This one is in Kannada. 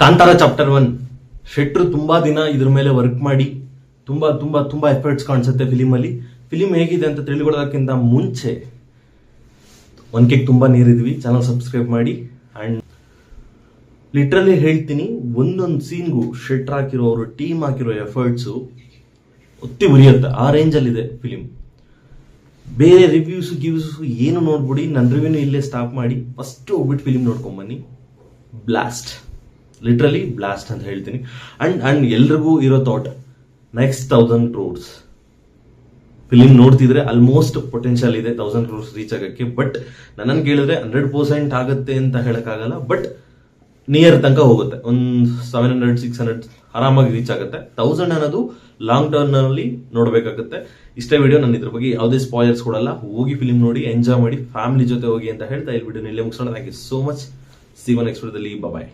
ಕಾಂತಾರ ಚಾಪ್ಟರ್ 1 ಶೆಟ್ರು ತುಂಬಾ ದಿನ ಇದ್ರ ಮೇಲೆ ವರ್ಕ್ ಮಾಡಿ ತುಂಬಾ ತುಂಬಾ ತುಂಬಾ ಎಫರ್ಟ್ಸ್ ಕಾಣಿಸುತ್ತೆ ಫಿಲಿಮ್ ಅಲ್ಲಿ. ಫಿಲಿಮ್ ಹೇಗಿದೆ ಅಂತ ತಿಳಿಕೊಳ್ಳೋದಕ್ಕಿಂತ ಮುಂಚೆ ಒಂದ್ಕೆಗೆ ತುಂಬಾ ನೀರಿದ್ವಿ, ಚಾನಲ್ ಸಬ್ಸ್ಕ್ರೈಬ್ ಮಾಡಿ. ಅಂಡ್ ಲಿಟ್ರಲಿ ಹೇಳ್ತೀನಿ, ಒಂದೊಂದು ಸೀನ್ಗೂ ಶೆಟ್ರ್ ಹಾಕಿರೋ ಅವರು ಟೀಮ್ ಹಾಕಿರೋ ಎಫರ್ಟ್ಸು ಒತ್ತಿ ಉರಿಯುತ್ತೆ. ಆ ರೇಂಜಲ್ಲಿದೆ ಫಿಲಿಮ್. ಬೇರೆ ರಿವ್ಯೂಸ್ ಏನು ನೋಡ್ಬಿಡಿ, ನನ್ನ ರಿವ್ಯೂನು ಇಲ್ಲೇ ಸ್ಟಾಪ್ ಮಾಡಿ ಫಸ್ಟ್ ಹೋಗ್ಬಿಟ್ಟು ಫಿಲಿಮ್ ನೋಡ್ಕೊಂಬನ್ನಿ. ಬ್ಲಾಸ್ಟ್, ಲಿಟ್ರಲಿ ಬ್ಲಾಸ್ಟ್ ಅಂತ ಹೇಳ್ತೀನಿ. ಅಂಡ್ ಎಲ್ರಿಗೂ ಇರೋ ಥಾಟ್, ನೆಕ್ಸ್ಟ್ 1000 crores ಫಿಲಿಮ್ ನೋಡ್ತಿದ್ರೆ ಆಲ್ಮೋಸ್ಟ್ ಪೊಟೆನ್ಶಿಯಲ್ ಇದೆ 1000 crores ರೀಚ್ ಆಗಕ್ಕೆ. ಬಟ್ ನನ್ನನ್ನು ಕೇಳಿದ್ರೆ 100% ಆಗುತ್ತೆ ಅಂತ ಹೇಳಕ್ಕಾಗಲ್ಲ. ಬಟ್ ನಿಯರ್ ತನಕ ಹೋಗುತ್ತೆ, ಒಂದು 700-600 ಆರಾಮಾಗಿ ರೀಚ್ ಆಗುತ್ತೆ. 1000 ಅನ್ನೋದು ಲಾಂಗ್ ಟರ್ಮ್ ನಲ್ಲಿ ನೋಡ್ಬೇಕಾಗುತ್ತೆ. ಇಷ್ಟೇ ವಿಡಿಯೋ. ನಾನು ಇದ್ರ ಬಗ್ಗೆ ಯಾವುದೇ ಸ್ಪಾಯರ್ಸ್ ಕೊಡಲ್ಲ. ಹೋಗಿ ಫಿಲಿಮ್ ನೋಡಿ, ಎಂಜಾಯ್ ಮಾಡಿ, ಫ್ಯಾಮಿಲಿ ಜೊತೆ ಹೋಗಿ ಅಂತ ಹೇಳ್ತಾ ಈ ವಿಡಿಯೋ ಇಲ್ಲೇ ಮುಗಿಸೋಣ. Thank you so much. See one next ವಿಡಿಯೋದಲ್ಲಿ. ಬಾಯ್.